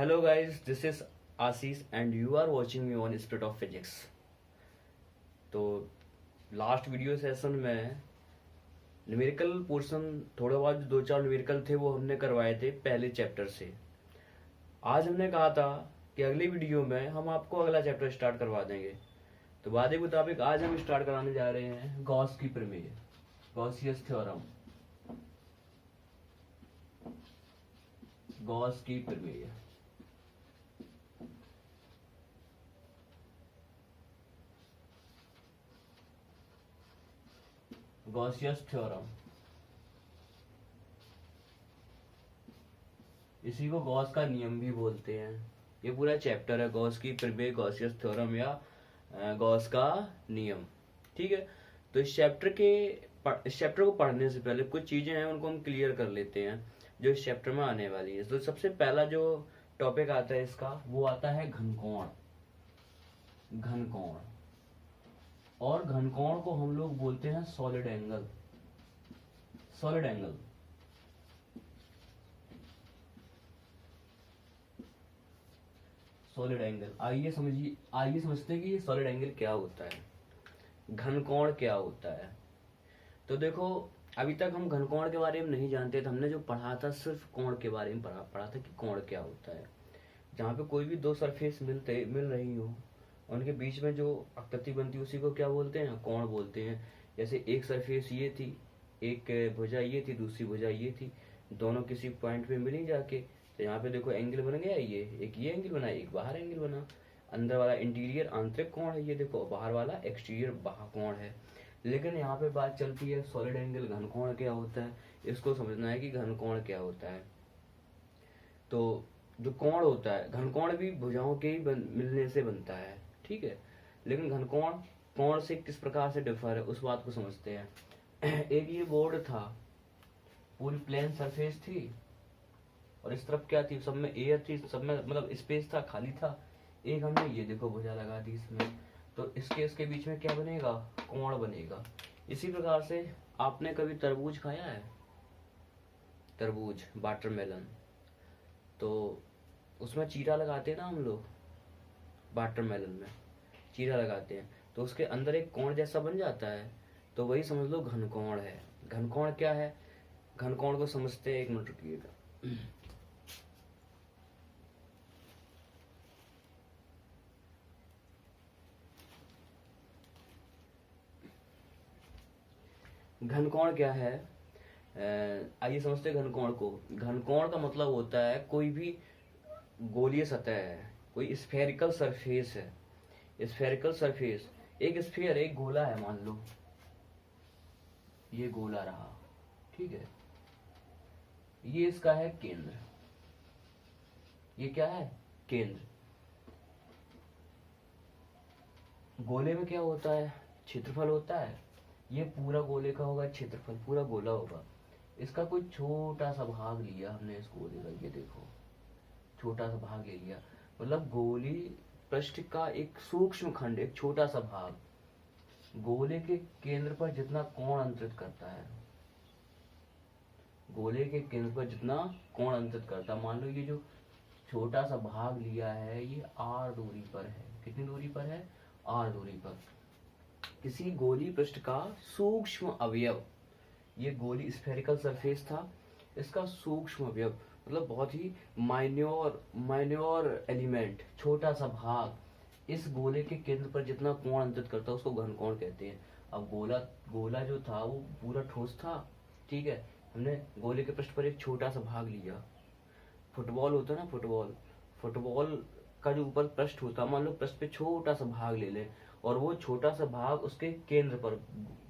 Hello guys, this is Ashish and you are watching me on Spirit of Physics। तो last video session में numerical portion थोड़ा बहुत दो चार numerical थे वो हमने करवाए थे पहले चैप्टर से। आज हमने कहा था कि अगली वीडियो में हम आपको अगला चैप्टर स्टार्ट करवा देंगे। तो वादे के मुताबिक आज हम स्टार्ट कराने जा रहे हैं गॉस की प्रमेय, गॉसियस थ्योरम, गॉस की प्रमेय। गॉसियस थ्योरम, इसी को गॉस का नियम भी बोलते हैं। ये पूरा चैप्टर है गॉस की प्रमेय, गॉसियस थ्योरम या गॉस का नियम। ठीक है, तो इस चैप्टर को पढ़ने से पहले कुछ चीजें हैं उनको हम क्लियर कर लेते हैं जो इस चैप्टर में आने वाली है। तो सबसे पहला जो टॉपिक आता है इसका वो आता है घनकोण। घनकोण, और घनकोण को हम लोग बोलते हैं solid angle. Solid angle, solid angle. आइए समझते हैं कि ये सॉलिड एंगल क्या होता है, घनकोण क्या होता है। तो देखो, अभी तक हम घनकोण के बारे में नहीं जानते थे। हमने जो पढ़ा था सिर्फ कोण के बारे में पढ़ा था कि कोण क्या होता है। जहाँ पे कोई भी दो सरफेस मिल रही हो, उनके बीच में जो आकृति बनती है उसी को क्या बोलते हैं, कोण बोलते हैं। जैसे एक सरफेस ये थी, एक भुजा ये थी, दूसरी भुजा ये थी, दोनों किसी पॉइंट पे मिली जाके, तो यहाँ पे देखो एंगल बन गया। ये एंगल बना, एक बाहर एंगल बना। अंदर वाला इंटीरियर आंतरिक कोण है, ये देखो, बाहर वाला एक्सटीरियर बाह्य कोण है। लेकिन यहाँ पे बात चलती है सॉलिड एंगल, घनकोण क्या होता है, इसको समझना है कि घनकोण क्या होता है। तो जो कोण होता है, घनकोण भी भुजाओं के ही मिलने से बनता है, ठीक है। लेकिन घनकोण कोण से किस प्रकार से डिफर है उस बात को समझते हैं। एक ये बोर्ड था, पूरी प्लेन सरफेस थी और इस तरफ क्या थी, सब में एयर थी, सब में मतलब स्पेस था, खाली था। एक हमने ये देखो भुजा लगा दी इसमें, तो इसके बीच में क्या बनेगा, कोण बनेगा। इसी प्रकार से आपने कभी तरबूज खाया है, तरबूज, वाटरमेलन, तो उसमें चीरा लगाते हैं ना हम लोग, वाटरमेलन में चीरा लगाते हैं, तो उसके अंदर एक कोण जैसा बन जाता है, तो वही समझ लो घनकोण है। घनकोण क्या है, घनकोण को समझते हैं, एक मिनट रुकिएगा। घनकोण क्या है, आइए समझते हैं घनकोण को। घनकोण का मतलब होता है कोई भी गोलीय सतह है, कोई स्फेरिकल सरफेस है। स्फेरिकल सरफेस, एक स्फीयर, एक गोला है, मान लो ये गोला रहा, ठीक है। ये इसका है केंद्र, ये क्या है, केंद्र। गोले में क्या होता है, क्षेत्रफल होता है। ये पूरा गोले का होगा क्षेत्रफल, पूरा गोला होगा। इसका कोई छोटा सा भाग लिया हमने इस गोले का, ये देखो छोटा सा भाग ले लिया, मतलब गोली पृष्ठ का एक सूक्ष्म खंड, एक छोटा सा भाग गोले के केंद्र पर जितना कोण अंतरित करता है, गोले के केंद्र पर जितना कोण अंतरित करता है। मान लो ये जो छोटा सा भाग लिया है ये r दूरी पर है। कितनी दूरी पर है, r दूरी पर। किसी गोली पृष्ठ का सूक्ष्म अवयव, ये गोली स्फेरिकल सरफेस था, इसका सूक्ष्म अवयव मतलब बहुत ही माइन्योर एलिमेंट, छोटा सा भाग इस गोले के केंद्र पर जितना कोण अंतरित करता है उसको घनकोण कहते हैं। अब गोला जो था वो पूरा ठोस था, ठीक है। हमने गोले के पृष्ठ पर एक छोटा सा भाग लिया। फुटबॉल होता है ना, फुटबॉल का जो ऊपर पृष्ठ होता है, मान लो पृष्ठ पे छोटा सा भाग ले लें और वो छोटा सा भाग उसके केंद्र पर,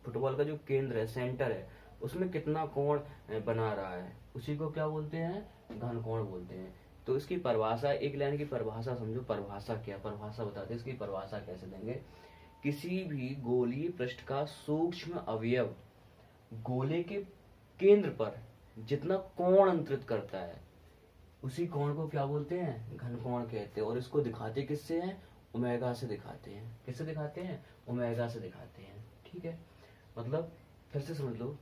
फुटबॉल का जो केंद्र है, सेंटर है, उसमें कितना कोण बना रहा है, उसी को क्या बोलते हैं, घनकोण बोलते हैं। तो इसकी परिभाषा, एक लाइन की परिभाषा समझो। परिभाषा क्या, परिभाषा बताते हैं इसकी परिभाषा कैसे देंगे। किसी भी गोलीय पृष्ठ का सूक्ष्म अवयव गोले के केंद्र पर जितना कोण अंतरित करता है उसी कोण को क्या बोलते हैं, घनकोण कहते हैं। और इसको दिखाते किससे हैं, ओमेगा से दिखाते हैं। किससे दिखाते हैं, ओमेगा से दिखाते हैं, ठीक है। मतलब फिर से समझ लो,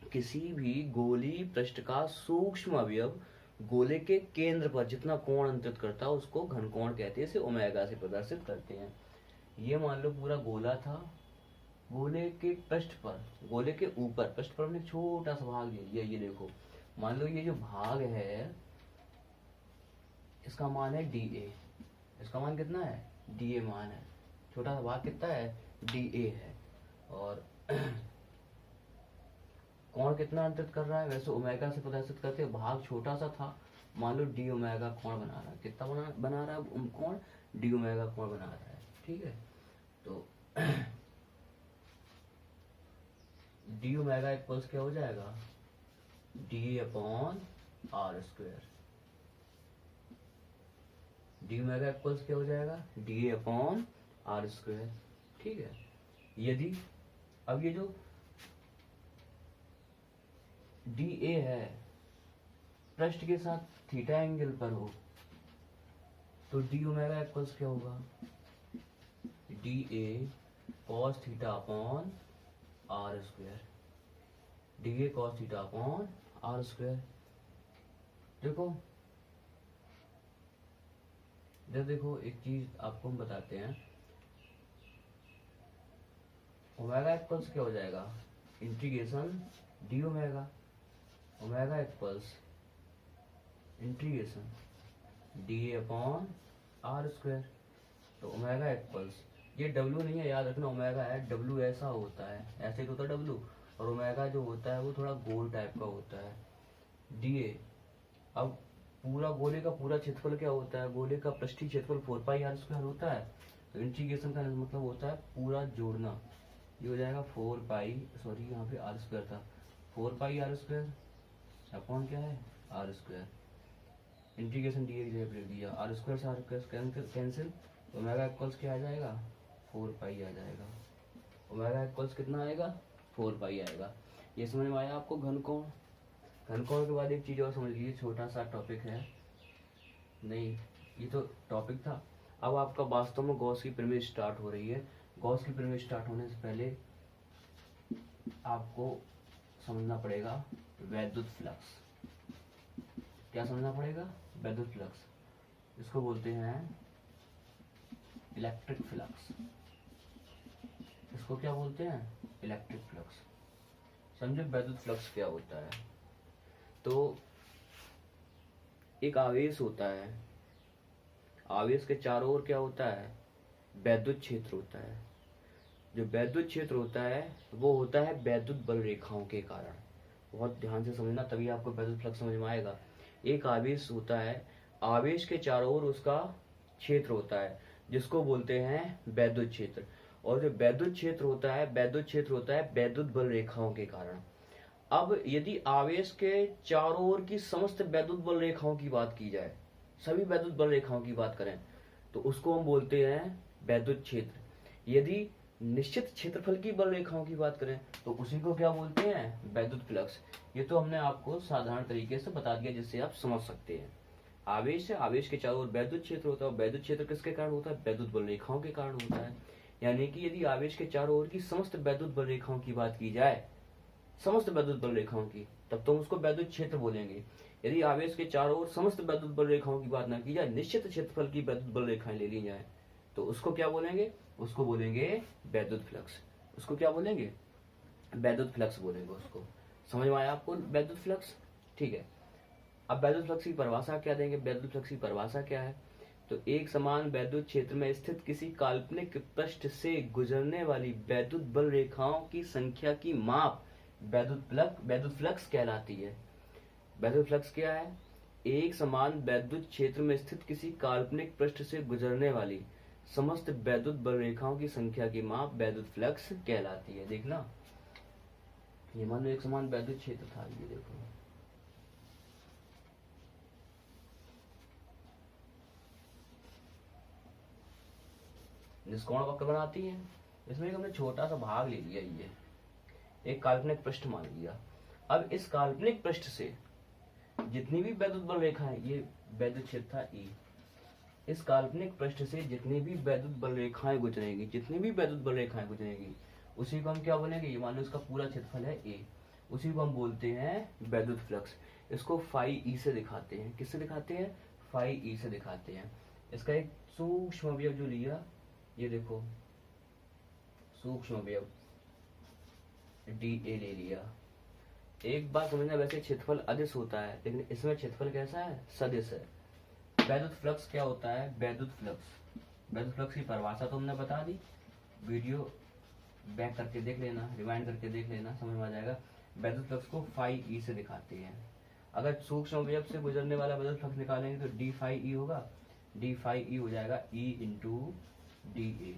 किसी भी गोलीय पृष्ठ का सूक्ष्म अवयव गोले के केंद्र पर जितना कोण अंतरित करता है उसको घन कोण कहते हैं, इसे ओमेगा से प्रदर्शित करते हैं। ये मान लो पूरा गोला था, गोले के पृष्ठ पर, गोले के ऊपर पृष्ठ पर हमने छोटा सा भाग ले लिया। ये देखो, मान लो ये जो भाग है इसका मान है DA। इसका मान कितना है? DA मान है। छोटा सा भाग कितना है? DA है। और कोण कितना अंतरित कर रहा है? वैसे ओमेगा से प्रदर्शित करते हैं, भाग छोटा सा था, मान लो D ओमेगा कोण बना रहा है। कितना बना रहा है कोण? D ओमेगा कोण बना रहा है। ठीक है, तो D ओमेगा इक्वल्स क्या हो जाएगा? DA upon R square. D omega equals क्या हो जाएगा? DA upon R square. ठीक है, यदि अब ये जो DA है पृष्ठ के साथ थीटा एंगल पर हो तो D ओमेगा इक्वल्स क्या होगा? DA cos theta upon R square. DA cos theta upon R square. देखो देखो एक चीज आपको हम बताते हैं, ओमेगा इक्वल्स क्या हो जाएगा? Integration D omega, omega equals integration DA upon R square. तो ओमेगा इक्वल्स, ये W नहीं है, याद रखना ओमेगा है, W ऐसा होता है, ऐसे ही होता है W, और ओमेगा जो होता है वो थोड़ा गोल टाइप का होता है। DA, अब पूरा गोले का पूरा क्षेत्रफल क्या होता है? गोले का पृष्ठीय क्षेत्रफल 4 पाई R स्क्वायर होता है। तो इंटीग्रेशन का मतलब होता है पूरा जोड़ना। ये हो जाएगा 4 पाई, सॉरी यहाँ पे R स्क्वायर था, 4 पाई R स्क्वायर अपॉन क्या है? R square. इंटीग्रेशन DA की जगह लिख दिया, R स्क्वायर से R square cancel, omega equals क्या आ जाएगा? 4 पाई आ जाएगा। ओमेगा इक्वल्स कितना आएगा? 4 पाई आएगा। ये समझ में आया आपको घन कोण? घन कोण के बाद एक चीज और समझ लीजिए, छोटा सा टॉपिक है, नहीं ये तो टॉपिक था। अब आपका वास्तव में गॉस की पिरामिड स्टार्ट हो रही है। गॉस की पिरामिड स्टार्ट होने से पहले आपको समझना पड़ेगा वैद्युत फ्लक्स। क्या समझना पड़ेगा? वैद्युत फ्लक्स, इसको बोलते हैं इलेक्ट्रिक फ्लक्स। इसको क्या बोलते हैं? Electric flux. समझो वैद्युत फ्लक्स क्या होता है। तो एक आवेश होता है, आवेश के चारों ओर क्या होता है? वैद्युत क्षेत्र होता है। जो वैद्युत क्षेत्र होता है वो होता है वैद्युत बल रेखाओं के कारण। बहुत ध्यान से समझना, तभी आपको वैद्युत फ्लक्स समझ में आएगा। एक आवेश होता है, आवेश के चारों ओर उसका क्षेत्र होता है जिसको बोलते हैं वैद्युत क्षेत्र। और जो वैद्युत क्षेत्र होता है, वैद्युत क्षेत्र होता है वैद्युत बल रेखाओं के कारण। अब यदि आवेश के चारों ओर की समस्त वैद्युत बल रेखाओं की बात की जाए, सभी वैद्युत बल रेखाओं की बात करें, तो उसको हम बोलते हैं वैद्युत क्षेत्र। यदि निश्चित क्षेत्रफल की बल रेखाओं की बात करें तो उसी को क्या बोलते हैं? वैद्युत फ्लक्स। ये तो हमने आपको साधारण तरीके से बता दिया जिससे आप समझ सकते हैं। आवेश है, आवेश के चारों ओर वैद्युत क्षेत्र होता है। वैद्युत क्षेत्र किसके कारण होता है? वैद्युत बल रेखाओं के कारण होता है। यानी कि यदि आवेश के चारों ओर की समस्त वैद्युत बल रेखाओं की बात की जाए, समस्त वैद्युत बल रेखाओं की, तब तो हम उसको वैद्युत क्षेत्र बोलेंगे। यदि आवेश के चारों ओर समस्त वैद्युत बल रेखाओं की बात ना की जाए, निश्चित क्षेत्रफल की वैद्युत बल रेखाएं ले ली जाए, तो उसको क्या बोलेंगे? उसको बोलेंगे वैद्युत फ्लक्स। उसको क्या बोलेंगे? वैद्युत फ्लक्स बोलेंगे उसको। समझ में आया आपको वैद्युत फ्लक्स? ठीक है, अब वैद्युत फ्लक्स की परिभाषा क्या देंगे? वैद्युत फ्लक्स की परिभाषा क्या है? तो एक समान वैद्युत क्षेत्र में स्थित किसी काल्पनिक पृष्ठ से गुजरने वाली वैद्युत बल रेखाओं की संख्या की माप वैद्युत फ्लक्स कहलाती है। वैद्युत फ्लक्स क्या है? एक समान वैद्युत क्षेत्र में स्थित किसी काल्पनिक पृष्ठ से गुजरने वाली समस्त वैद्युत बल रेखाओं की संख्या की माप वैद्युत फ्लक्स कहलाती है। देखना, ये मान लो एक समान वैद्युत क्षेत्र था, ये देखो, निष्कोण वक्र बनाती है। इसमें हमने छोटा सा भाग ले लिया, ये एक काल्पनिक पृष्ठ मान लिया। अब इस काल्पनिक पृष्ठ से जितनी भी वैद्युत बल रेखा है, ये वैद्युत क्षेत्र था E, इस काल्पनिक पृष्ठ से जितनी भी वैद्युत बल रेखाएं गुजरेंगी, जितनी भी वैद्युत बल रेखाएं गुजरेंगी, उसी को हम क्या बोलेंगे? ये मान लो इसका पूरा क्षेत्रफल है A, उसी को हम बोलते हैं वैद्युत फ्लक्स। इसको फाई ई से दिखाते हैं। किससे दिखाते हैं? फाई ई से दिखाते हैं। इसका एक सूक्ष्म अवयव जो लिया, ये देखो सूक्ष्म अवयव डी ए ले लिया। एक बात समझना, वैसे क्षेत्रफल अदिश होता है, लेकिन इसमें क्षेत्रफल कैसा है? सदिश है। वैद्युत फ्लक्स क्या होता है? वैद्युत फ्लक्स की परिभाषा तो हमने बता दी, वीडियो बैक करके देख लेना, रिवाइंड करके देख लेना, समझ में आ जाएगा। वैद्युत फ्लक्स को फाई ई से दिखाते हैं। अगर सूक्ष्म अवयव से गुजरने वाला वैद्युत फ्लक्स निकालेंगे तो डी फाई ई होगा, डी फाई ई हो जाएगा ई इंटू डी ए,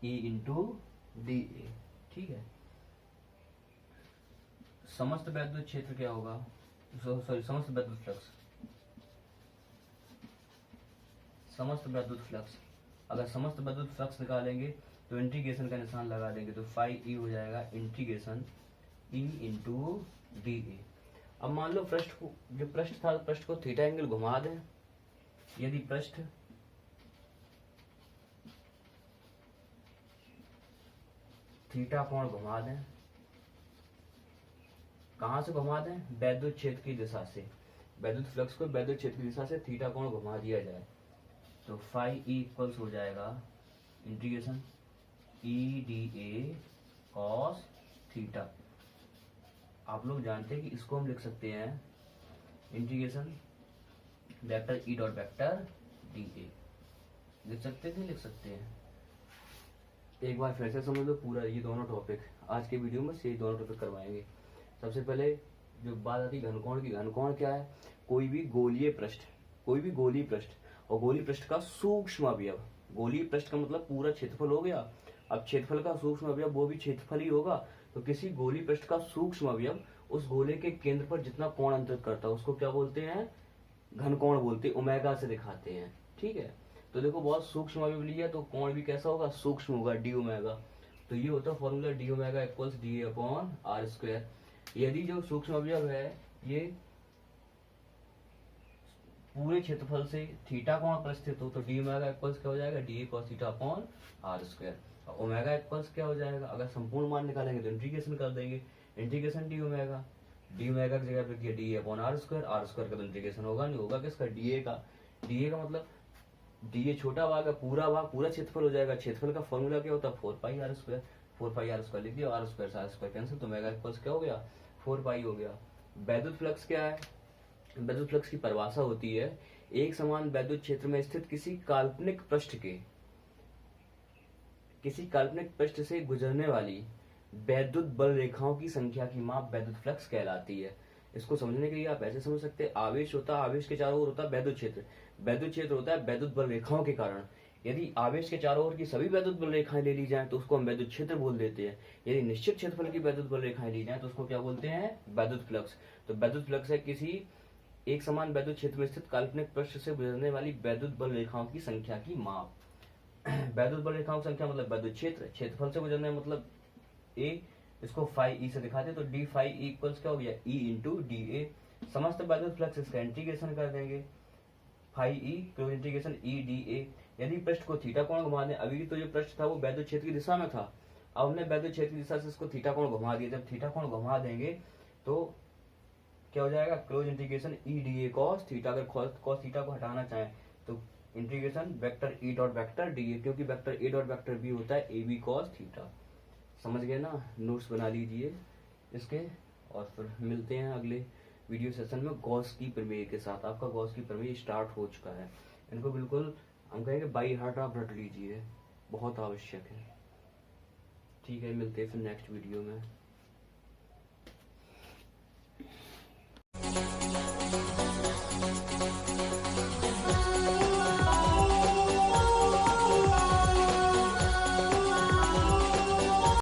ई इंटू डी ए। ठीक है। समस्त वैद्युत क्षेत्र क्या होगा? सॉरी, समस्त वैद्युत फ्लक्स, अगर समस्त वैद्युत फ्लक्स निकालेंगे तो इंटीग्रेशन का निशान लगा देंगे तो फाई ई हो जाएगा इंटीग्रेशन ई इंटू डी ए। अब मान लो पृष्ठ को, जो पृष्ठ था, पृष्ठ को थीटा एंगल घुमा दें। यदि पृष्ठ थीटा कोण घुमा दें, कहां से घुमा दें? वैद्युत क्षेत्र की दिशा से। वैद्युत फ्लक्स को वैद्युत क्षेत्र की दिशा से थीटा कोण घुमा दिया जाए तो फाई ई इक्वल्स हो जाएगा integration E D A cos theta. आप लोग जानते हैं कि इसको हम लिख सकते हैं integration vector E dot vector D ए। लिख सकते हैं, नहीं लिख सकते हैं? एक बार फिर से समझ लो पूरा ये दोनों टॉपिक आज के वीडियो में, ये दोनों टॉपिक करवाएंगे। सबसे पहले जो बात आती है घनकोण की। घनकोण क्या है? कोई भी गोलीय पृष्ठ और गोलीय पृष्ठ का सूक्ष्म अवयव। गोलीय पृष्ठ का मतलब पूरा क्षेत्रफल हो गया। अब क्षेत्रफल का सूक्ष्म अवयव वो भी क्षेत्रफल ही होगा, तो किसी गोलीय पृष्ठ का सूक्ष्म अवयव उस गोले के केंद्र पर जितना कोण अंतरित करता है उसको क्या बोलते हैं? घनकोण बोलते हैं, ओमेगा से दिखाते हैं। ठीक है। तो देखो बहुत सूक्ष्म अवयव लिया तो कोण भी कैसा होगा? सूक्ष्म होगा, डी ओमेगा। तो ये होता है formula D omega equals D A upon R square. यदि जो सूक्ष्म अवयव है ये पूरे क्षेत्रफल से थीटा कोण पर स्थित हो तो डी ओमेगा इक्वल्स क्या हो जाएगा? D A cos theta upon R square. Omega equals क्या हो जाएगा? अगर संपूर्ण मान निकालेंगे तो इंटीग्रेशन कर देंगे, इंटीग्रेशन डी ओमेगा की जगह पे किया D A upon R square का तो इंटीग्रेशन होगा नहीं, होगा किसका? डी ए का मतलब डी ए छोटा भाग है, पूरा क्षेत्रफल हो जाएगा। क्षेत्रफल का फॉर्मूला क्या होता है? 4 पाई आर स्क्वायर लिख दिया, आर स्क्वायर कैंसिल, तो ओमेगा इक्वल्स क्या हो गया? 4 पाई हो गया। वैद्युत फ्लक्स क्या है? वैद्युत फ्लक्स की परिभाषा होती है एक समान वैद्युत क्षेत्र में स्थित किसी काल्पनिक पृष्ठ से गुजरने वाली वैद्युत बल रेखाओं की संख्या की माप वैद्युत फ्लक्स कहलाती है। इसको समझने के लिए आप ऐसे समझ सकते हैं, आवेश होता है, आवेश के चारों ओर होता है वैद्युत क्षेत्र होता है वैद्युत बल रेखाओं के कारण। यदि आवेश के चारों ओर की सभी वैद्युत बल रेखाएं ले ली जाएं तो उसको हम वैद्युत क्षेत्र बोल देते हैं। यदि निश्चित क्षेत्रफल की वैद्युत बल रेखाएं ली जाएं तो उसको क्या बोलते हैं? वैद्युत फ्लक्स। तो वैद्युत फ्लक्स है किसी एक समान वैद्युत क्षेत्र में स्थित काल्पनिक पृष्ठ से गुजरने वाली वैद्युत बल रेखाओं की संख्या की माप। वैद्युत बल रेखाओं की संख्या मतलब वैद्युत क्षेत्रफल से गुजरने मतलब ए, इसको फाई ई से दिखाते तो डी फाई ई इक्वल्स क्या हो गया? E into D A. समस्त वैद्युत फ्लक्स इसका इंटीग्रेशन कर देंगे, phi E closed integration E D A. यदि पृष्ठ को थीटा कोण घुमा दें, अभी तो जो पृष्ठ था वो वैद्युत क्षेत्र की दिशा में था, अब हमने वैद्युत क्षेत्र की दिशा से इसको थीटा कोण घुमा दिया। जब थीटा कोण घुमा देंगे तो क्या हो जाएगा? Close integration E D A cos theta. अगर कॉस थीटा को हटाना चाहें तो integration vector E dot vector D A, क्योंकि vector A dot vector B होता है ए बी कॉस थीटा। समझ गए ना? नोट्स बना लीजिए इसके, और फिर मिलते हैं अगले वीडियो सेशन में गॉस की प्रमेय के साथ। आपका गॉस की प्रमेय स्टार्ट हो चुका है, इनको बिल्कुल हम कहेंगे बाई हार्ट आप रट लीजिए, बहुत आवश्यक है। ठीक है, मिलते हैं फिर नेक्स्ट वीडियो में।